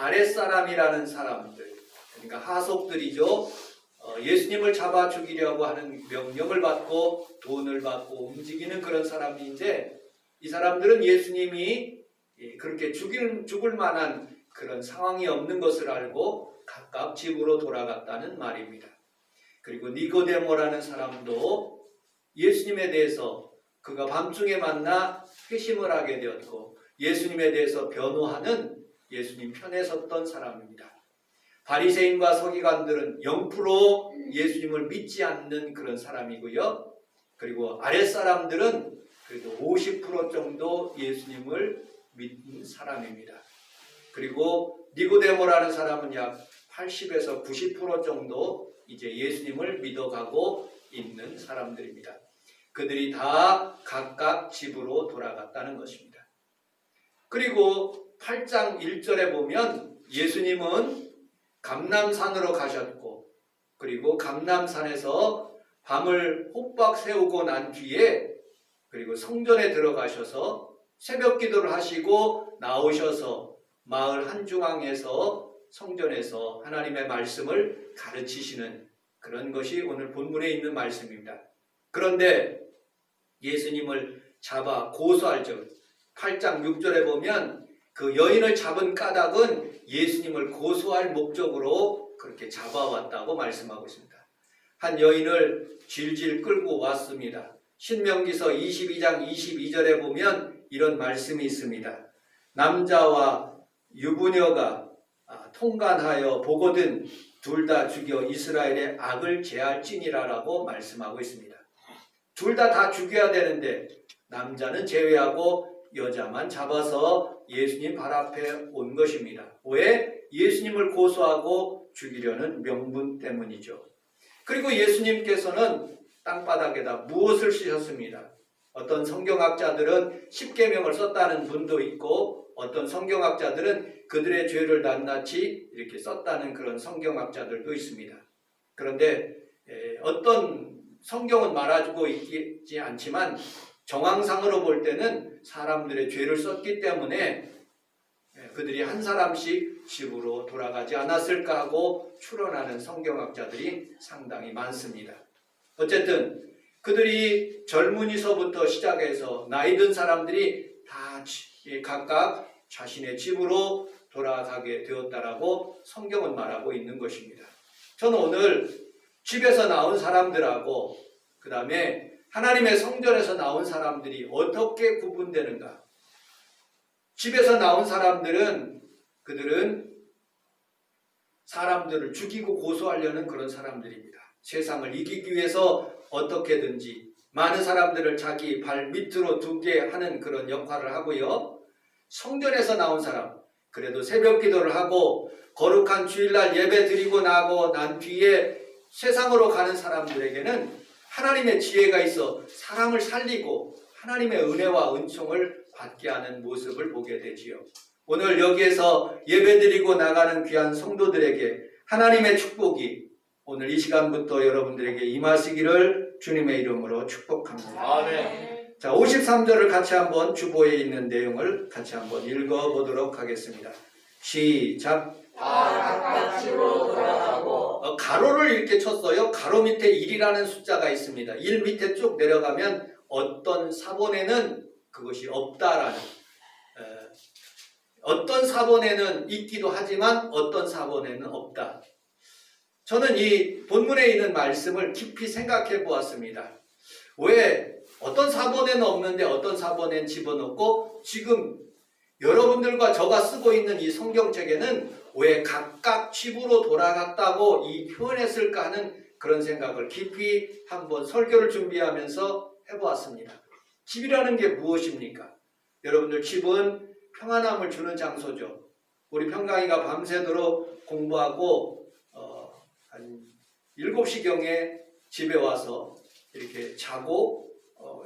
아랫사람이라는 사람들, 그러니까 하속들이죠. 예수님을 잡아 죽이려고 하는 명령을 받고 돈을 받고 움직이는 그런 사람인데, 이 사람들은 예수님이 그렇게 죽을 만한 그런 상황이 없는 것을 알고 각각 집으로 돌아갔다는 말입니다. 그리고 니고데모라는 사람도 예수님에 대해서 그가 밤중에 만나 회심을 하게 되었고, 예수님에 대해서 변호하는 예수님 편에 섰던 사람입니다. 바리새인과 서기관들은 0% 예수님을 믿지 않는 그런 사람이고요. 그리고 아랫사람들은 그래도 50% 정도 예수님을 믿는 사람입니다. 그리고 니고데모라는 사람은 약 80에서 90% 정도 이제 예수님을 믿어가고 있는 사람들입니다. 그들이 다 각각 집으로 돌아갔다는 것입니다. 그리고 8장 1절에 보면 예수님은 감람산으로 가셨고, 그리고 감람산에서 밤을 호박 세우고 난 뒤에 그리고 성전에 들어가셔서 새벽 기도를 하시고 나오셔서 마을 한중앙에서 성전에서 하나님의 말씀을 가르치시는 그런 것이 오늘 본문에 있는 말씀입니다. 그런데 예수님을 잡아 고소할 적, 8장 6절에 보면 그 여인을 잡은 까닭은 예수님을 고소할 목적으로 그렇게 잡아왔다고 말씀하고 있습니다. 한 여인을 질질 끌고 왔습니다. 신명기서 22장 22절에 보면 이런 말씀이 있습니다. 남자와 유부녀가 통간하여 보거든 둘 다 죽여 이스라엘의 악을 제할지니라라고 말씀하고 있습니다. 둘 다 죽여야 되는데 남자는 제외하고 여자만 잡아서 예수님 발 앞에 온 것입니다. 왜? 예수님을 고소하고 죽이려는 명분 때문이죠. 그리고 예수님께서는 땅바닥에다 무엇을 쓰셨습니다. 어떤 성경학자들은 십계명을 썼다는 분도 있고, 어떤 성경학자들은 그들의 죄를 낱낱이 이렇게 썼다는 그런 성경학자들도 있습니다. 그런데 어떤 성경은 말하고 있지 않지만 정황상으로 볼 때는 사람들의 죄를 썼기 때문에 그들이 한 사람씩 집으로 돌아가지 않았을까 하고 추론하는 성경학자들이 상당히 많습니다. 어쨌든 그들이 젊은이서부터 시작해서 나이 든 사람들이 다 각각 자신의 집으로 돌아가게 되었다라고 성경은 말하고 있는 것입니다. 저는 오늘 집에서 나온 사람들하고 그 다음에 하나님의 성전에서 나온 사람들이 어떻게 구분되는가? 집에서 나온 사람들은 그들은 사람들을 죽이고 고소하려는 그런 사람들입니다. 세상을 이기기 위해서 어떻게든지 많은 사람들을 자기 발 밑으로 두게 하는 그런 역할을 하고요. 성전에서 나온 사람, 그래도 새벽 기도를 하고 거룩한 주일날 예배 드리고 나고 난 뒤에 세상으로 가는 사람들에게는 하나님의 지혜가 있어 사람을 살리고 하나님의 은혜와 은총을 받게 하는 모습을 보게 되지요. 오늘 여기에서 예배드리고 나가는 귀한 성도들에게 하나님의 축복이 오늘 이 시간부터 여러분들에게 임하시기를 주님의 이름으로 축복합니다. 아멘. 자, 53절을 같이 한번 주보에 있는 내용을 같이 한번 읽어보도록 하겠습니다. 시작. 각각 집으로 돌아가고. 가로를 이렇게 쳤어요. 가로 밑에 1이라는 숫자가 있습니다. 1 밑에 쭉 내려가면 어떤 사본에는 그것이 없다라는, 어떤 사본에는 있기도 하지만 어떤 사본에는 없다. 저는 이 본문에 있는 말씀을 깊이 생각해 보았습니다. 왜 어떤 사본에는 없는데 어떤 사본에는 집어넣고, 지금 여러분들과 저가 쓰고 있는 이 성경책에는 왜 각각 집으로 돌아갔다고 이 표현했을까 하는 그런 생각을 깊이 한번 설교를 준비하면서 해보았습니다. 집이라는 게 무엇입니까? 여러분들, 집은 평안함을 주는 장소죠. 우리 평강이가 밤새도록 공부하고 한 7시경에 집에 와서 이렇게 자고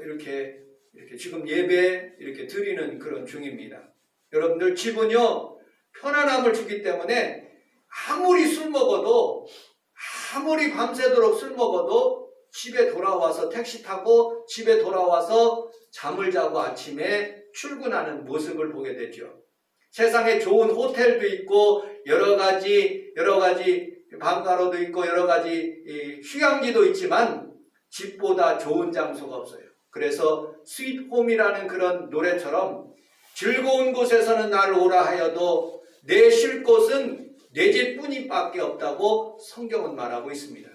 이렇게 지금 예배 이렇게 드리는 그런 중입니다. 여러분들, 집은요 편안함을 주기 때문에 아무리 술 먹어도, 아무리 밤새도록 술 먹어도 집에 돌아와서 택시 타고 집에 돌아와서 잠을 자고 아침에 출근하는 모습을 보게 되죠. 세상에 좋은 호텔도 있고 여러 가지 방가로도 있고 여러 가지 휴양지도 있지만 집보다 좋은 장소가 없어요. 그래서 스윗홈이라는 그런 노래처럼 즐거운 곳에서는 나를 오라 하여도 내 쉴 곳은 내 집뿐이밖에 없다고 성경은 말하고 있습니다.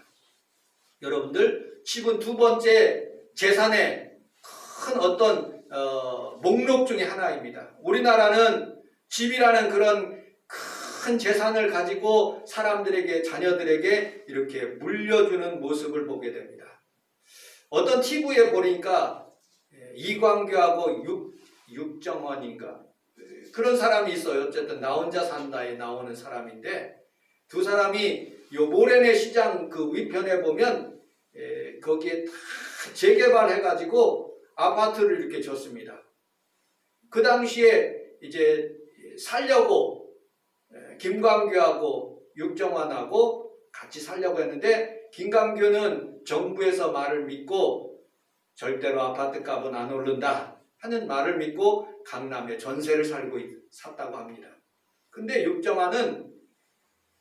여러분들, 집은 두 번째 재산의 큰 어떤 목록 중에 하나입니다. 우리나라는 집이라는 그런 큰 재산을 가지고 사람들에게, 자녀들에게 이렇게 물려주는 모습을 보게 됩니다. 어떤 TV에 보니까 이광규하고 육정원인가 그런 사람이 있어요. 어쨌든 나 혼자 산다에 나오는 사람인데 두 사람이 요 모래내 시장 그 위편에 보면 거기에 다 재개발해가지고 아파트를 이렇게 줬습니다. 그 당시에 이제 살려고 김광규하고 육정환하고 같이 살려고 했는데 김광규는 정부에서 말을 믿고 절대로 아파트 값은 안 오른다 하는 말을 믿고 강남에 전세를 샀다고 합니다. 근데 육정환은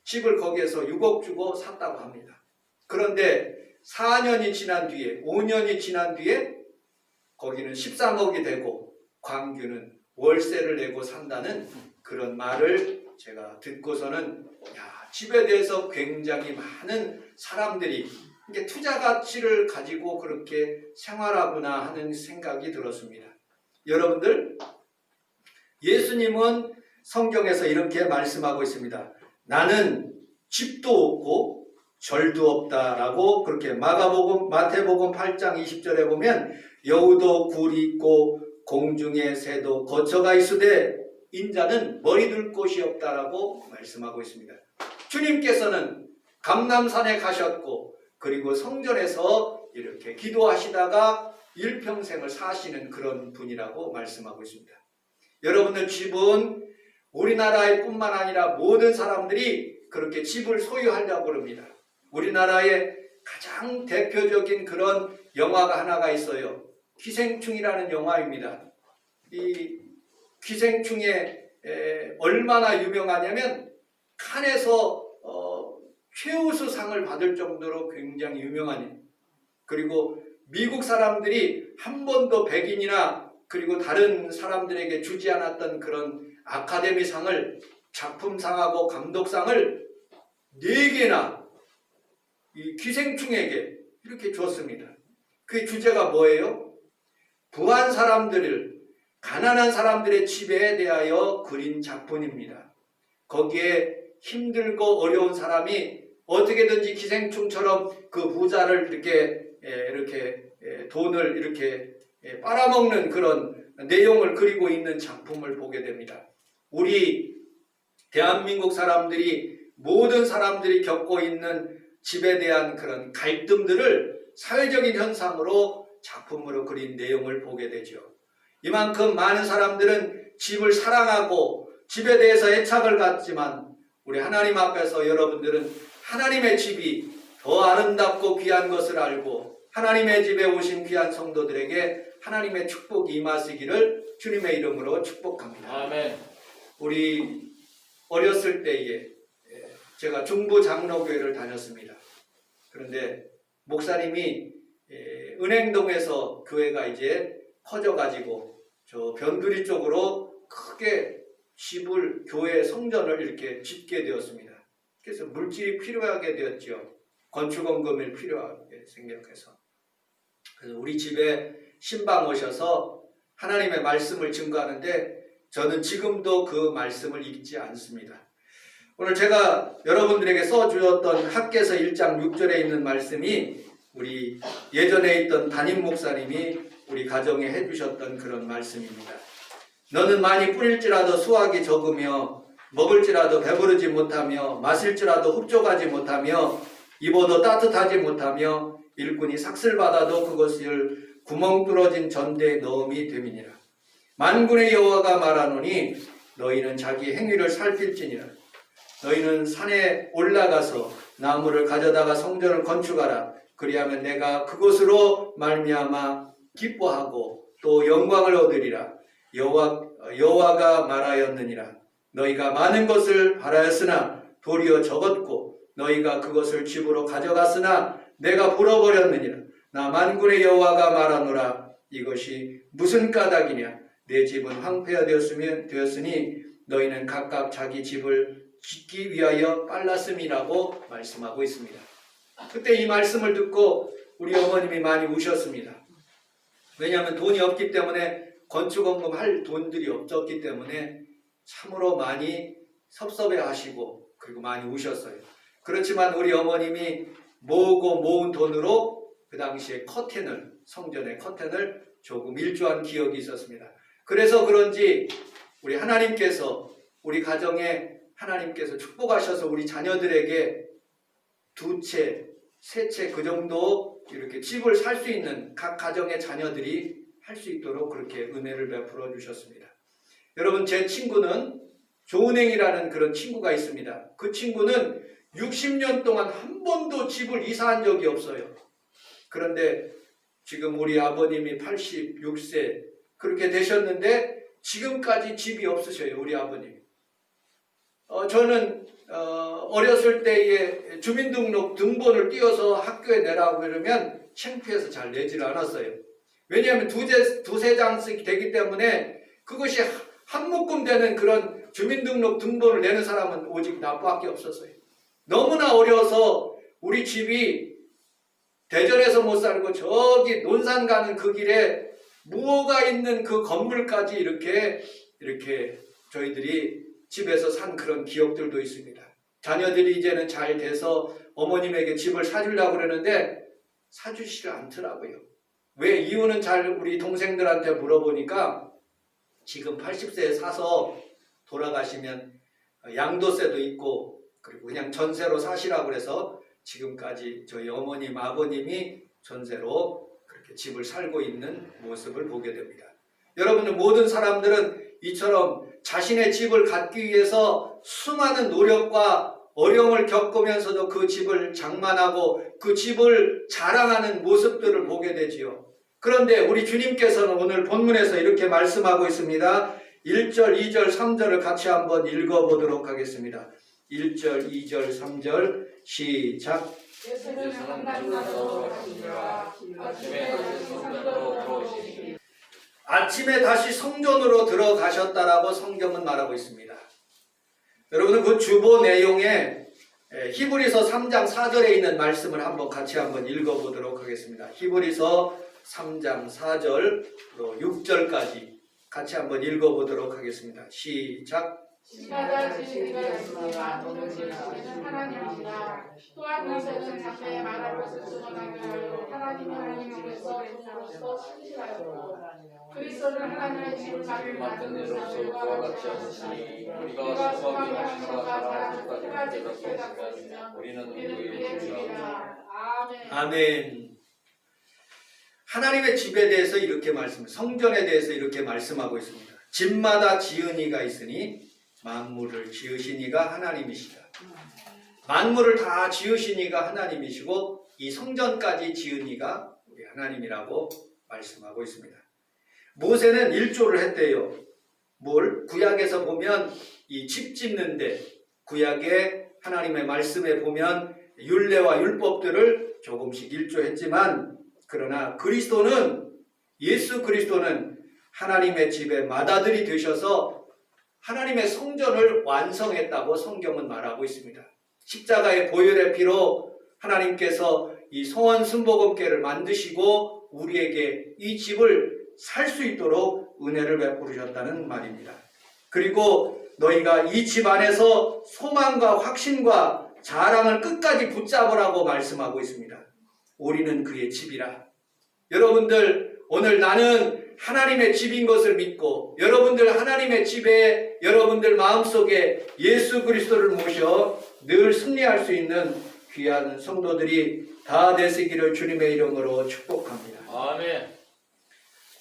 집을 거기에서 6억 주고 샀다고 합니다. 그런데 4년이 지난 뒤에 5년이 지난 뒤에 거기는 13억이 되고 광규는 월세를 내고 산다는 그런 말을 제가 듣고서는 집에 대해서 굉장히 많은 사람들이 이게 투자 가치를 가지고 그렇게 생활하구나 하는 생각이 들었습니다. 여러분들, 예수님은 성경에서 이렇게 말씀하고 있습니다. 나는 집도 없고 절도 없다라고 그렇게 마태복음 8장 20절에 보면 여우도 굴이 있고 공중의 새도 거처가 있으되 인자는 머리 둘 곳이 없다라고 말씀하고 있습니다. 주님께서는 감람산에 가셨고 그리고 성전에서 이렇게 기도하시다가 일평생을 사시는 그런 분이라고 말씀하고 있습니다. 여러분들, 집은 우리나라에 뿐만 아니라 모든 사람들이 그렇게 집을 소유하려고 합니다. 우리나라의 가장 대표적인 그런 영화가 하나가 있어요. 기생충이라는 영화입니다. 이 기생충에 얼마나 유명하냐면 칸에서 최우수상을 받을 정도로 굉장히 유명한, 그리고 미국 사람들이 한 번도 백인이나 그리고 다른 사람들에게 주지 않았던 그런 아카데미상을, 작품상하고 감독상을 4개나 이 기생충에게 이렇게 줬습니다. 그 주제가 뭐예요? 부한 사람들을, 가난한 사람들의 집에 대하여 그린 작품입니다. 거기에 힘들고 어려운 사람이 어떻게든지 기생충처럼 그 부자를 이렇게 돈을 이렇게 빨아먹는 그런 내용을 그리고 있는 작품을 보게 됩니다. 우리 대한민국 사람들이, 모든 사람들이 겪고 있는 집에 대한 그런 갈등들을 사회적인 현상으로 작품으로 그린 내용을 보게 되죠. 이만큼 많은 사람들은 집을 사랑하고 집에 대해서 애착을 갖지만 우리 하나님 앞에서 여러분들은 하나님의 집이 더 아름답고 귀한 것을 알고 하나님의 집에 오신 귀한 성도들에게 하나님의 축복이 임하시기를 주님의 이름으로 축복합니다. 아멘. 우리 어렸을 때에 제가 중부 장로교회를 다녔습니다. 그런데 목사님이 은행동에서 교회가 이제 커져가지고 저 변두리 쪽으로 크게 집을, 교회 성전을 이렇게 짓게 되었습니다. 그래서 물질이 필요하게 되었죠. 건축원금이 필요하게 생각해서. 그래서 우리 집에 신방 오셔서 하나님의 말씀을 증거하는데 저는 지금도 그 말씀을 잊지 않습니다. 오늘 제가 여러분들에게 써주었던 학개서 1장 6절에 있는 말씀이 우리 예전에 있던 담임 목사님이 우리 가정에 해주셨던 그런 말씀입니다. 너는 많이 뿌릴지라도 수확이 적으며 먹을지라도 배부르지 못하며 마실지라도 흡족하지 못하며 입어도 따뜻하지 못하며 일꾼이 삭슬받아도 그것을 구멍 뚫어진 전대에 넣음이 됨이니라. 만군의 여호와가 말하노니 너희는 자기 행위를 살필지니라. 너희는 산에 올라가서 나무를 가져다가 성전을 건축하라. 그리하면 내가 그것으로 말미암아 기뻐하고 또 영광을 얻으리라. 여호와가 말하였느니라. 너희가 많은 것을 바라였으나 도리어 적었고 너희가 그것을 집으로 가져갔으나 내가 불어버렸느니라. 나 만군의 여호와가 말하노라. 이것이 무슨 까닭이냐. 내 집은 황폐하되었으니 너희는 각각 자기 집을 짓기 위하여 빨랐음이라고 말씀하고 있습니다. 그때 이 말씀을 듣고 우리 어머님이 많이 우셨습니다. 왜냐하면 돈이 없기 때문에 건축원금 할 돈들이 없었기 때문에 참으로 많이 섭섭해 하시고 그리고 많이 우셨어요. 그렇지만 우리 어머님이 모은 돈으로 그 당시에 커튼을, 성전의 커튼을 조금 일조한 기억이 있었습니다. 그래서 그런지 우리 하나님께서 우리 가정에 하나님께서 축복하셔서 우리 자녀들에게 2채, 3채 그 정도 이렇게 집을 살 수 있는 각 가정의 자녀들이 할 수 있도록 그렇게 은혜를 베풀어 주셨습니다. 여러분, 제 친구는 조은행이라는 그런 친구가 있습니다. 그 친구는 60년 동안 한 번도 집을 이사한 적이 없어요. 그런데 지금 우리 아버님이 86세 그렇게 되셨는데 지금까지 집이 없으셔요. 우리 아버님. 저는 어렸을 때에 주민등록 등본을 띄워서 학교에 내라고 그러면 창피해서 잘 내지를 않았어요. 왜냐하면 두세 장씩 되기 때문에 그것이 한 묶음 되는 그런 주민등록 등본을 내는 사람은 오직 나밖에 없었어요. 너무나 어려워서 우리 집이 대전에서 못 살고 저기 논산 가는 그 길에 무어가 있는 그 건물까지 이렇게 저희들이 집에서 산 그런 기억들도 있습니다. 자녀들이 이제는 잘 돼서 어머님에게 집을 사주려고 그러는데 사주시지 않더라고요. 왜? 이유는 잘 우리 동생들한테 물어보니까 지금 80세에 사서 돌아가시면 양도세도 있고 그리고 그냥 전세로 사시라고 그래서 지금까지 저희 어머님, 아버님이 전세로 그렇게 집을 살고 있는 모습을 보게 됩니다. 여러분들 모든 사람들은 이처럼 자신의 집을 갖기 위해서 수많은 노력과 어려움을 겪으면서도 그 집을 장만하고 그 집을 자랑하는 모습들을 보게 되지요. 그런데 우리 주님께서는 오늘 본문에서 이렇게 말씀하고 있습니다. 1절, 2절, 3절을 같이 한번 읽어보도록 하겠습니다. 1절, 2절, 3절 시작. 예수는 한나라로 가시니라. 아침에 다시 성전으로 들어오시니 아침에 다시 성전으로 들어가셨다라고 성경은 말하고 있습니다. 여러분은 그 주보 내용에 히브리서 3장 4절에 있는 말씀을 같이 한번 읽어보도록 하겠습니다. 히브리서 3장 4절 6절까지 같이 한번 읽어보도록 하겠습니다. 시작. 집마다 지으리가 있으나 돈을 지으시는 하나님이시라. 또한 모세는 장래에 말할 것을 증언하게 하여 하나님의 하나님께서 종으로서 신실하였고 그리스도는 하나님의 집을 만든 일로서 그와 같이 하시니 우리가 소망이 하시는 사람까지 끝까지 갖고 있으면 우리는 그의 집이라. 아멘. 아멘. 하나님의 집에 대해서 이렇게 성전에 대해서 이렇게 말씀하고 있습니다. 집마다 지은 이가 있으니 만물을 지으신 이가 하나님이시다. 만물을 다 지으신 이가 하나님이시고 이 성전까지 지은 이가 우리 하나님이라고 말씀하고 있습니다. 모세는 일조를 했대요. 구약에서 보면 이 집 짓는데 구약의 하나님의 말씀에 보면 율례와 율법들을 조금씩 일조했지만 그러나 예수 그리스도는 하나님의 집의 맏아들이 되셔서 하나님의 성전을 완성했다고 성경은 말하고 있습니다. 십자가의 보혈의 피로 하나님께서 이 성원 순복음궤를 만드시고 우리에게 이 집을 살 수 있도록 은혜를 베푸셨다는 말입니다. 그리고 너희가 이 집 안에서 소망과 확신과 자랑을 끝까지 붙잡으라고 말씀하고 있습니다. 우리는 그의 집이라. 여러분들 오늘 나는 하나님의 집인 것을 믿고 여러분들 하나님의 집에 여러분들 마음속에 예수 그리스도를 모셔 늘 승리할 수 있는 귀한 성도들이 다 되시기를 주님의 이름으로 축복합니다. 아멘.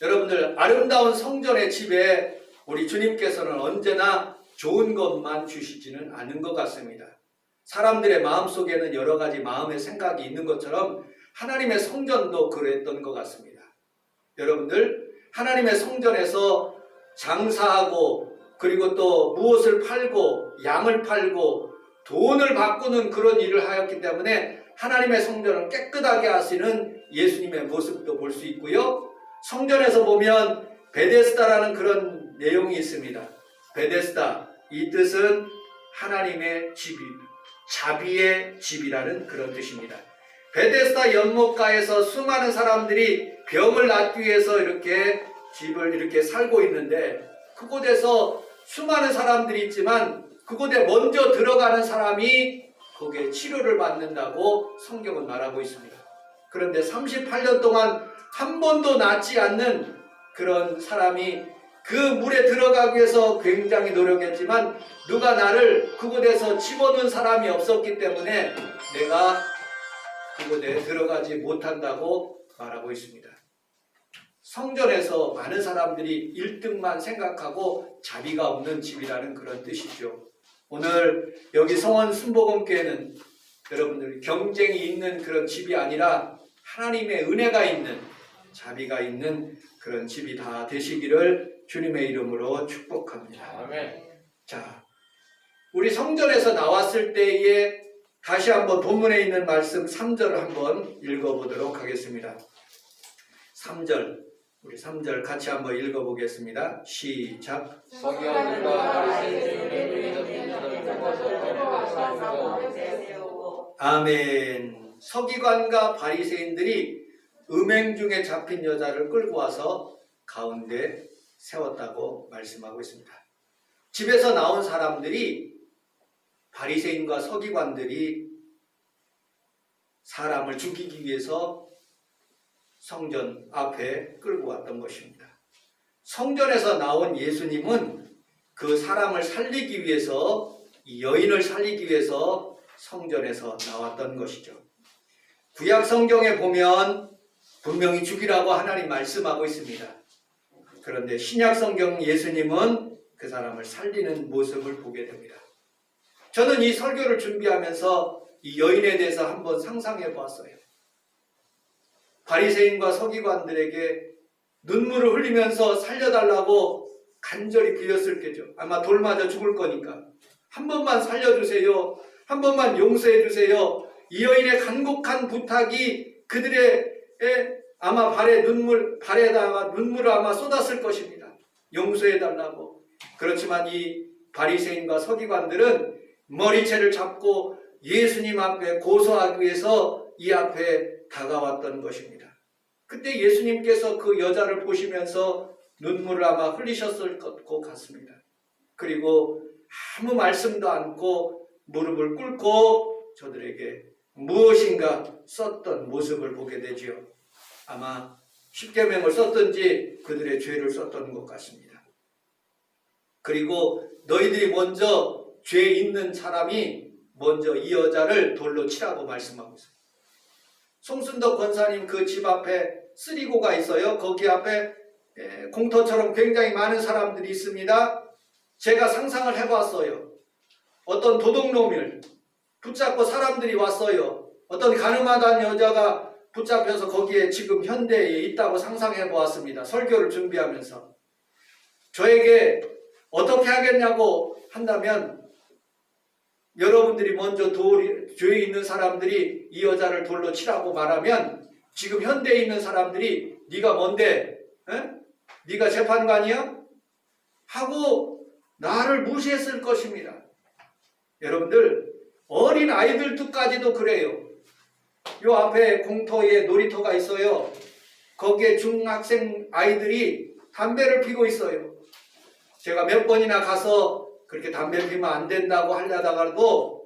여러분들 아름다운 성전의 집에 우리 주님께서는 언제나 좋은 것만 주시지는 않은 것 같습니다. 사람들의 마음속에는 여러 가지 마음의 생각이 있는 것처럼 하나님의 성전도 그랬던 것 같습니다. 여러분들 하나님의 성전에서 장사하고 그리고 또 무엇을 팔고 양을 팔고 돈을 바꾸는 그런 일을 하였기 때문에 하나님의 성전을 깨끗하게 하시는 예수님의 모습도 볼 수 있고요. 성전에서 보면 베데스다라는 그런 내용이 있습니다. 베데스다, 이 뜻은 하나님의 집이, 자비의 집이라는 그런 뜻입니다. 베데스다 연못가에서 수많은 사람들이 병을 낫기 위해서 이렇게 집을 이렇게 살고 있는데, 그곳에서 수많은 사람들이 있지만 그곳에 먼저 들어가는 사람이 거기에 치료를 받는다고 성경은 말하고 있습니다. 그런데 38년 동안 한 번도 낫지 않는 그런 사람이 그 물에 들어가기 위해서 굉장히 노력했지만 누가 나를 그곳에서 집어넣은 사람이 없었기 때문에 내가 그곳에 들어가지 못한다고 말하고 있습니다. 성전에서 많은 사람들이 1등만 생각하고 자비가 없는 집이라는 그런 뜻이죠. 오늘 여기 성원 순복음교회는 여러분들 경쟁이 있는 그런 집이 아니라 하나님의 은혜가 있는, 자비가 있는 그런 집이 다 되시기를 주님의 이름으로 축복합니다. 아멘. 자, 우리 성전에서 나왔을 때에 다시 한번 본문에 있는 말씀 3절을 한번 읽어보도록 하겠습니다. 3절, 우리 3절 같이 한번 읽어보겠습니다. 시작. 아멘. 서기관과 바리새인들이 음행 중에 잡힌 여자를 끌고 와서 가운데 세웠다고 말씀하고 있습니다. 집에서 나온 사람들이, 바리새인과 서기관들이 사람을 죽이기 위해서 성전 앞에 끌고 왔던 것입니다. 성전에서 나온 예수님은 그 사람을 살리기 위해서, 이 여인을 살리기 위해서 성전에서 나왔던 것이죠. 구약 성경에 보면 분명히 죽이라고 하나님 말씀하고 있습니다. 그런데 신약 성경 예수님은 그 사람을 살리는 모습을 보게 됩니다. 저는 이 설교를 준비하면서 이 여인에 대해서 한번 상상해 보았어요. 바리새인과 서기관들에게 눈물을 흘리면서 살려달라고 간절히 빌었을 게죠. 아마 돌 맞아 죽을 거니까 한 번만 살려주세요, 한 번만 용서해 주세요. 이 여인의 간곡한 부탁이 그들의 아마 발에다가 눈물을 아마 쏟았을 것입니다. 용서해 달라고. 그렇지만 이 바리새인과 서기관들은 머리채를 잡고 예수님 앞에 고소하기 위해서 이 앞에 다가왔던 것입니다. 그때 예수님께서 그 여자를 보시면서 눈물을 아마 흘리셨을 것 같습니다. 그리고 아무 말씀도 않고 무릎을 꿇고 저들에게 무엇인가 썼던 모습을 보게 되지요. 아마 십계명을 썼든지 그들의 죄를 썼던 것 같습니다. 그리고 너희들이 먼저 죄 있는 사람이 먼저 이 여자를 돌로 치라고 말씀하고 있습니다. 송순덕 권사님 그 집 앞에 쓰리고가 있어요. 거기 앞에 공터처럼 굉장히 많은 사람들이 있습니다. 제가 상상을 해봤어요. 어떤 도둑놈을 붙잡고 사람들이 왔어요. 어떤 가늠하던 여자가 붙잡혀서 거기에 지금 현대에 있다고 상상해 보았습니다. 설교를 준비하면서. 저에게 어떻게 하겠냐고 한다면 여러분들이 먼저 죄에 있는 사람들이 이 여자를 돌로 치라고 말하면 지금 현대에 있는 사람들이 네가 뭔데? 네가 재판관이야? 하고 나를 무시했을 것입니다. 여러분들 어린 아이들도까지도 그래요. 요 앞에 공터에 놀이터가 있어요. 거기에 중학생 아이들이 담배를 피고 있어요. 제가 몇 번이나 가서 그렇게 담배 피면 안 된다고 하려다가도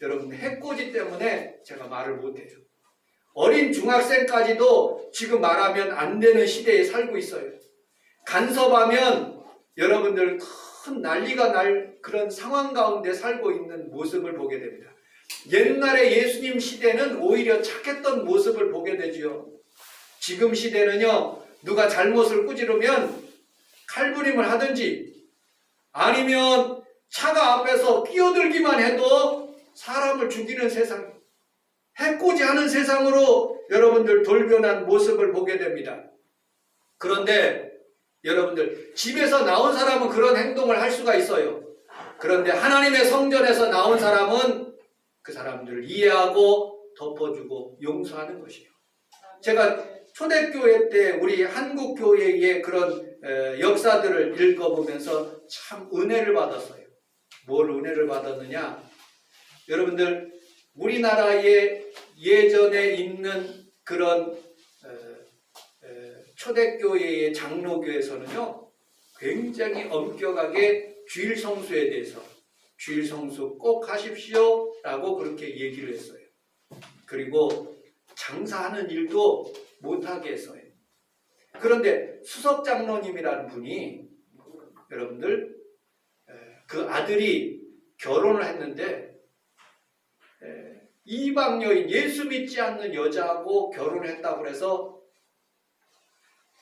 여러분 해코지 때문에 제가 말을 못해요. 어린 중학생까지도 지금 말하면 안 되는 시대에 살고 있어요. 간섭하면 여러분들 큰 난리가 날 그런 상황 가운데 살고 있는 모습을 보게 됩니다. 옛날에 예수님 시대는 오히려 착했던 모습을 보게 되지요. 지금 시대는요, 누가 잘못을 꾸지르면 칼부림을 하든지 아니면 차가 앞에서 끼어들기만 해도 사람을 죽이는 세상, 해코지하는 세상으로 여러분들 돌변한 모습을 보게 됩니다. 그런데 여러분들 집에서 나온 사람은 그런 행동을 할 수가 있어요. 그런데 하나님의 성전에서 나온 사람은 그 사람들을 이해하고 덮어주고 용서하는 것이에요. 제가 초대교회 때 우리 한국교회의 그런 역사들을 읽어보면서 참 은혜를 받았어요. 뭘 은혜를 받았느냐? 여러분들 우리나라에 예전에 있는 그런 초대교회의 장로교에서는요 굉장히 엄격하게 주일 성수에 대해서 주일 성수 꼭 하십시오 라고 그렇게 얘기를 했어요. 그리고 장사하는 일도 못하게 했어요. 그런데 수석장로님이라는 분이 여러분들 그 아들이 결혼을 했는데 이방 여인 예수 믿지 않는 여자하고 결혼을 했다고 해서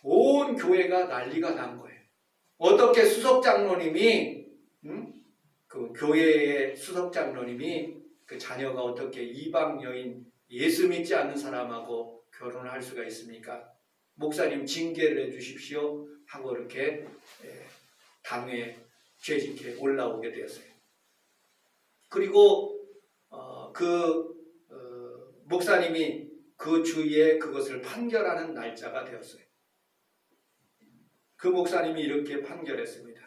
온 교회가 난리가 난 거예요. 어떻게 수석장로님이 그 교회의 수석장로님이 그 자녀가 어떻게 이방 여인 예수 믿지 않는 사람하고 결혼을 할 수가 있습니까? 목사님 징계를 해주십시오 하고 이렇게 당에 죄짓게 올라오게 되었어요. 그리고 목사님이 그 주위에 그것을 판결하는 날짜가 되었어요. 그 목사님이 이렇게 판결했습니다.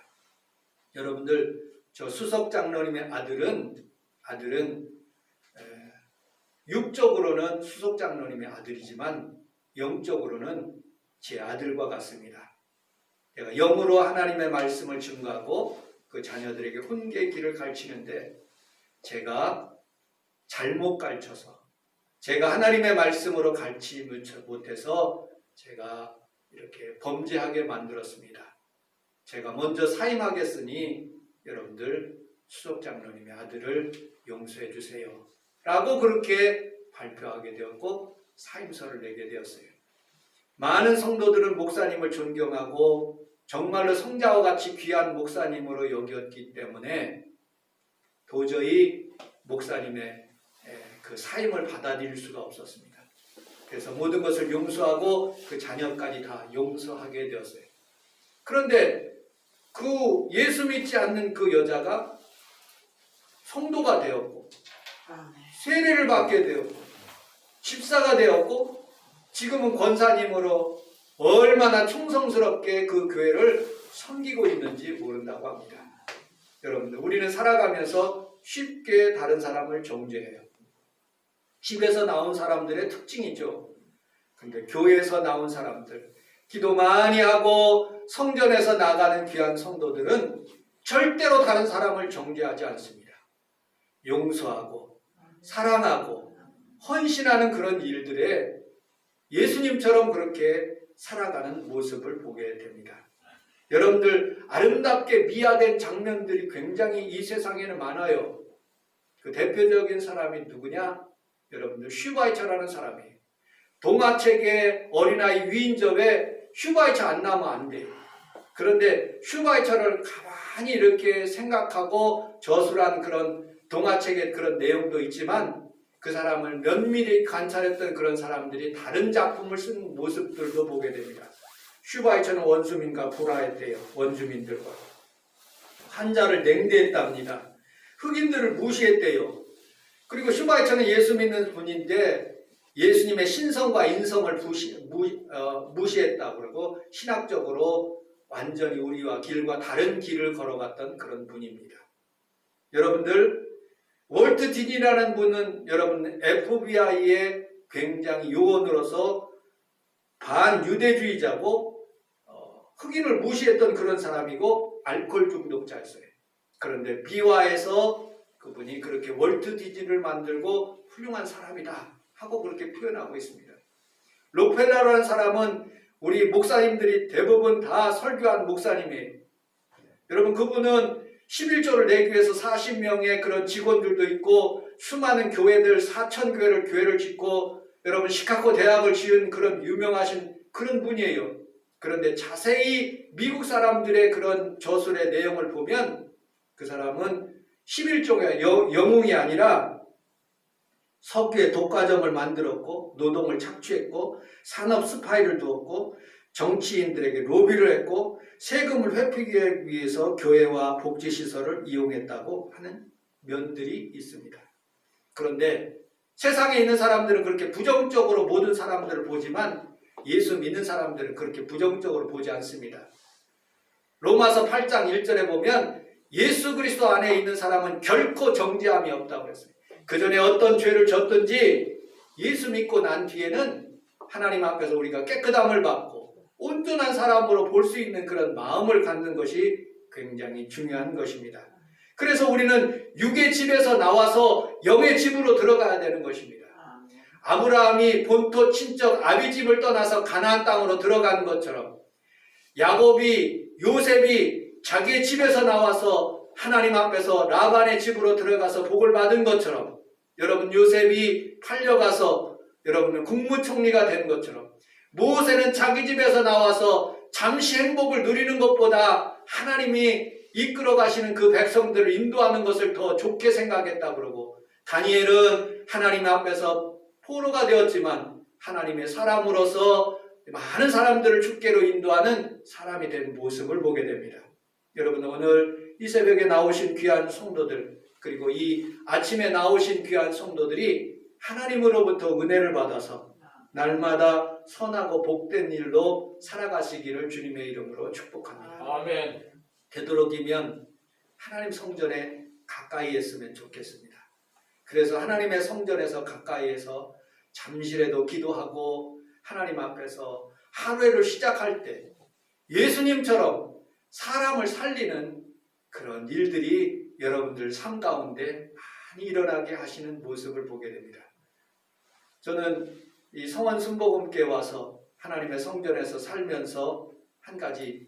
여러분들 저 수석장로님의 아들은 육적으로는 수석장로님의 아들이지만 영적으로는 제 아들과 같습니다. 제가 영으로 하나님의 말씀을 증거하고 그 자녀들에게 훈계의 길을 가르치는데 제가 잘못 가르쳐서 제가 하나님의 말씀으로 가르치지 못해서 제가 이렇게 범죄하게 만들었습니다. 제가 먼저 사임하겠으니 여러분들 수석장로님의 아들을 용서해 주세요 라고 그렇게 발표하게 되었고 사임서를 내게 되었어요. 많은 성도들은 목사님을 존경하고 정말로 성자와 같이 귀한 목사님으로 여겼기 때문에 도저히 목사님의 그 사임을 받아들일 수가 없었습니다. 그래서 모든 것을 용서하고 그 자녀까지 다 용서하게 되었어요. 그런데 그 예수 믿지 않는 그 여자가 성도가 되었고 세례를 받게 되었고 집사가 되었고 지금은 권사님으로 얼마나 충성스럽게 그 교회를 섬기고 있는지 모른다고 합니다. 여러분들 우리는 살아가면서 쉽게 다른 사람을 정죄해요. 집에서 나온 사람들의 특징이죠. 근데 교회에서 나온 사람들, 기도 많이 하고 성전에서 나가는 귀한 성도들은 절대로 다른 사람을 정죄하지 않습니다. 용서하고 사랑하고 헌신하는 그런 일들에 예수님처럼 그렇게 살아가는 모습을 보게 됩니다. 여러분들 아름답게 미화된 장면들이 굉장히 이 세상에는 많아요. 그 대표적인 사람이 누구냐? 여러분들 슈바이처라는 사람이에요. 동화책의 어린아이 위인접에 슈바이처 안 나오면 안 돼요. 그런데 슈바이처를 가만히 이렇게 생각하고 저술한 그런 동화책의 그런 내용도 있지만 그 사람을 면밀히 관찰했던 그런 사람들이 다른 작품을 쓴 모습들도 보게 됩니다. 슈바이처는 원수민과 불화했대요. 원주민들과. 환자를 냉대했답니다. 흑인들을 무시했대요. 그리고 슈바이처는 예수 믿는 분인데 예수님의 신성과 인성을 무시했다고 그러고 신학적으로 완전히 우리와 길과 다른 길을 걸어갔던 그런 분입니다. 여러분들 월트 디즈니라는 분은 여러분 FBI의 굉장히 요원으로서 반유대주의자고 흑인을 무시했던 그런 사람이고 알코올 중독자였어요. 그런데 비화에서 그분이 그렇게 월트 디즈니를 만들고 훌륭한 사람이다 하고 그렇게 표현하고 있습니다. 록펠러라는 사람은 우리 목사님들이 대부분 다 설교한 목사님이에요. 여러분 그분은 11조를 내기 위해서 40명의 그런 직원들도 있고 수많은 교회들 4,000교회를 교회를 짓고 여러분 시카고 대학을 지은 그런 유명하신 그런 분이에요. 그런데 자세히 미국 사람들의 그런 저술의 내용을 보면 그 사람은 11조가 영웅이 아니라 석유의 독과점을 만들었고 노동을 착취했고 산업 스파이를 두었고 정치인들에게 로비를 했고 세금을 회피하기 위해서 교회와 복지시설을 이용했다고 하는 면들이 있습니다. 그런데 세상에 있는 사람들은 그렇게 부정적으로 모든 사람들을 보지만 예수 믿는 사람들은 그렇게 부정적으로 보지 않습니다. 로마서 8장 1절에 보면 예수 그리스도 안에 있는 사람은 결코 정죄함이 없다고 그랬어요. 그 전에 어떤 죄를 졌든지 예수 믿고 난 뒤에는 하나님 앞에서 우리가 깨끗함을 받고 온전한 사람으로 볼 수 있는 그런 마음을 갖는 것이 굉장히 중요한 것입니다. 그래서 우리는 육의 집에서 나와서 영의 집으로 들어가야 되는 것입니다. 아브라함이 본토 친척 아비집을 떠나서 가나안 땅으로 들어간 것처럼 야곱이 요셉이 자기의 집에서 나와서 하나님 앞에서 라반의 집으로 들어가서 복을 받은 것처럼 여러분 요셉이 팔려가서 여러분은 국무총리가 된 것처럼 모세는 자기 집에서 나와서 잠시 행복을 누리는 것보다 하나님이 이끌어 가시는 그 백성들을 인도하는 것을 더 좋게 생각했다 그러고 다니엘은 하나님 앞에서 포로가 되었지만 하나님의 사람으로서 많은 사람들을 주께로 인도하는 사람이 된 모습을 보게 됩니다. 여러분 오늘 이 새벽에 나오신 귀한 성도들 그리고 이 아침에 나오신 귀한 성도들이 하나님으로부터 은혜를 받아서 날마다 선하고 복된 일로 살아가시기를 주님의 이름으로 축복합니다. 아멘. 되도록이면 하나님 성전에 가까이 했으면 좋겠습니다. 그래서 하나님의 성전에서 가까이에서 잠시라도 기도하고 하나님 앞에서 하루를 시작할 때 예수님처럼 사람을 살리는 그런 일들이 여러분들 삶 가운데 많이 일어나게 하시는 모습을 보게 됩니다. 저는 이 성원 순복음교회 와서 하나님의 성전에서 살면서 한 가지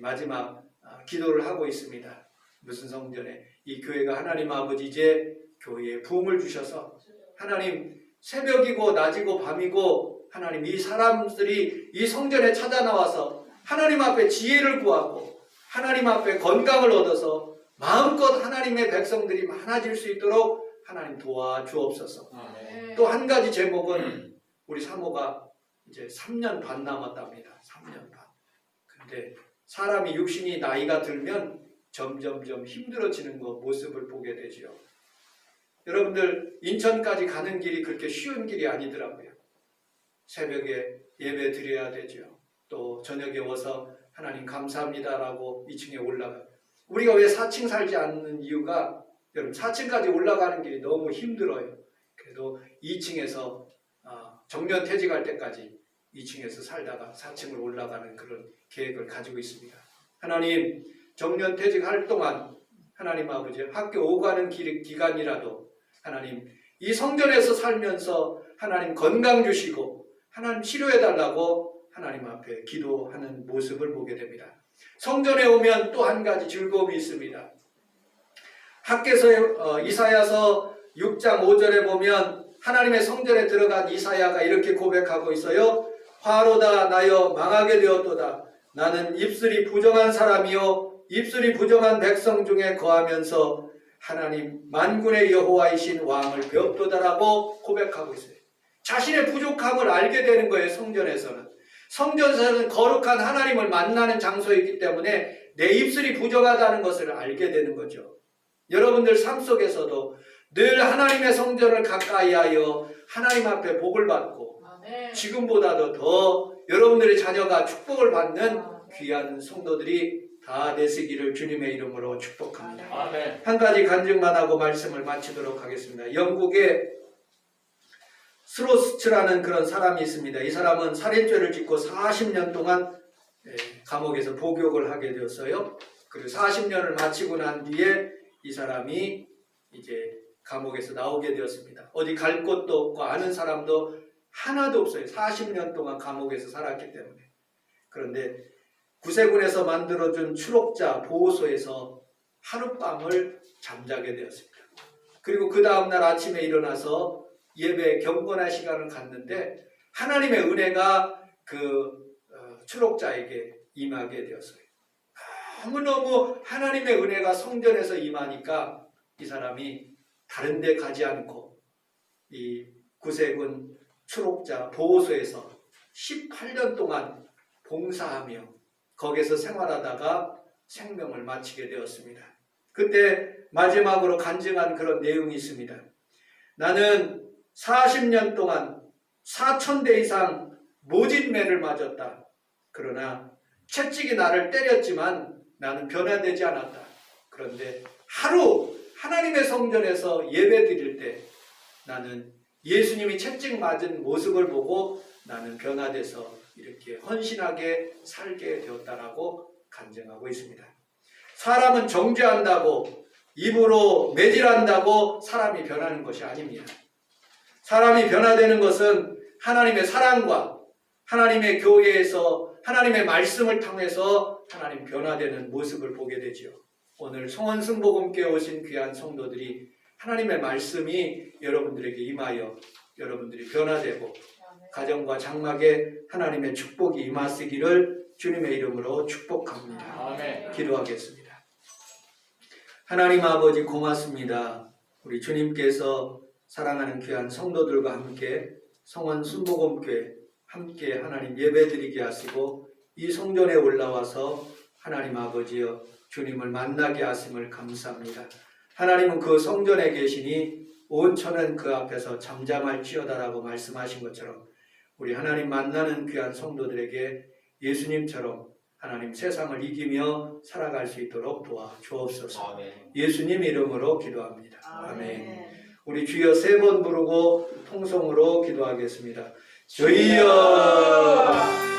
마지막 기도를 하고 있습니다. 무슨 성전에? 이 교회가 하나님 아버지 이제 교회에 부흥을 주셔서 하나님 새벽이고 낮이고 밤이고 하나님 이 사람들이 이 성전에 찾아 나와서 하나님 앞에 지혜를 구하고 하나님 앞에 건강을 얻어서 마음껏 하나님의 백성들이 많아질 수 있도록 하나님 도와주옵소서. 또 한 가지 제목은 우리 사모가 이제 3년 반 남았답니다. 3년 반. 근데 사람이 육신이 나이가 들면 점점점 힘들어지는 모습을 보게 되죠. 여러분들 인천까지 가는 길이 그렇게 쉬운 길이 아니더라고요. 새벽에 예배 드려야 되죠. 또 저녁에 와서 하나님 감사합니다라고 2층에 올라가. 우리가 왜 4층 살지 않는 이유가 여러분 4층까지 올라가는 길이 너무 힘들어요. 그래도 2층에서 정년 퇴직할 때까지 2층에서 살다가 4층을 올라가는 그런 계획을 가지고 있습니다. 하나님 정년 퇴직할 동안 하나님 아버지 학교 오가는 기간이라도 하나님 이 성전에서 살면서 하나님 건강 주시고 하나님 치료해달라고 하나님 앞에 기도하는 모습을 보게 됩니다. 성전에 오면 또 한 가지 즐거움이 있습니다. 학개서 이사야서 6장 5절에 보면 하나님의 성전에 들어간 이사야가 이렇게 고백하고 있어요. 화로다 나여 망하게 되었도다. 나는 입술이 부정한 사람이요 입술이 부정한 백성 중에 거하면서 하나님 만군의 여호와이신 왕을 배웠도다라고 고백하고 있어요. 자신의 부족함을 알게 되는 거예요. 성전에서는. 성전에서는 거룩한 하나님을 만나는 장소이기 때문에 내 입술이 부정하다는 것을 알게 되는 거죠. 여러분들 삶 속에서도 늘 하나님의 성전을 가까이 하여 하나님 앞에 복을 받고 지금보다도 더 여러분들의 자녀가 축복을 받는 귀한 성도들이 다 되시기를 주님의 이름으로 축복합니다. 아멘. 한 가지 간증만 하고 말씀을 마치도록 하겠습니다. 영국에 스로스츠라는 그런 사람이 있습니다. 이 사람은 살인죄를 짓고 40년 동안 감옥에서 복역을 하게 되었어요. 그리고 40년을 마치고 난 뒤에 이 사람이 이제 감옥에서 나오게 되었습니다. 어디 갈 곳도 없고 아는 사람도 하나도 없어요. 40년 동안 감옥에서 살았기 때문에. 그런데 구세군에서 만들어준 추록자 보호소에서 하룻밤을 잠자게 되었습니다. 그리고 그 다음날 아침에 일어나서 예배 경건한 시간을 갖는데 하나님의 은혜가 그 추록자에게 임하게 되었어요. 너무너무 하나님의 은혜가 성전에서 임하니까 이 사람이 다른 데 가지 않고 이 구세군 추록자 보호소에서 18년 동안 봉사하며 거기서 생활하다가 생명을 마치게 되었습니다. 그때 마지막으로 간증한 그런 내용이 있습니다. 나는 40년 동안 4,000대 이상 모진매를 맞았다. 그러나 채찍이 나를 때렸지만 나는 변화되지 않았다. 그런데 하루 하나님의 성전에서 예배 드릴 때 나는 예수님이 채찍 맞은 모습을 보고 나는 변화돼서 이렇게 헌신하게 살게 되었다라고 간증하고 있습니다. 사람은 정죄한다고 입으로 매질한다고 사람이 변하는 것이 아닙니다. 사람이 변화되는 것은 하나님의 사랑과 하나님의 교회에서 하나님의 말씀을 통해서 하나님 변화되는 모습을 보게 되죠. 오늘 성원승복음교회 오신 귀한 성도들이 하나님의 말씀이 여러분들에게 임하여 여러분들이 변화되고 가정과 장막에 하나님의 축복이 임하시기를 주님의 이름으로 축복합니다. 아멘. 기도하겠습니다. 하나님 아버지 고맙습니다. 우리 주님께서 사랑하는 귀한 성도들과 함께 성원 순복음교회 함께 하나님 예배드리게 하시고 이 성전에 올라와서 하나님 아버지여 주님을 만나게 하심을 감사합니다. 하나님은 그 성전에 계시니 온 천은 그 앞에서 잠잠할지어다라고 말씀하신 것처럼 우리 하나님 만나는 귀한 성도들에게 예수님처럼 하나님 세상을 이기며 살아갈 수 있도록 도와주옵소서. 아멘. 예수님 이름으로 기도합니다. 아멘. 우리 주여 3번 부르고 통성으로 기도하겠습니다. 주여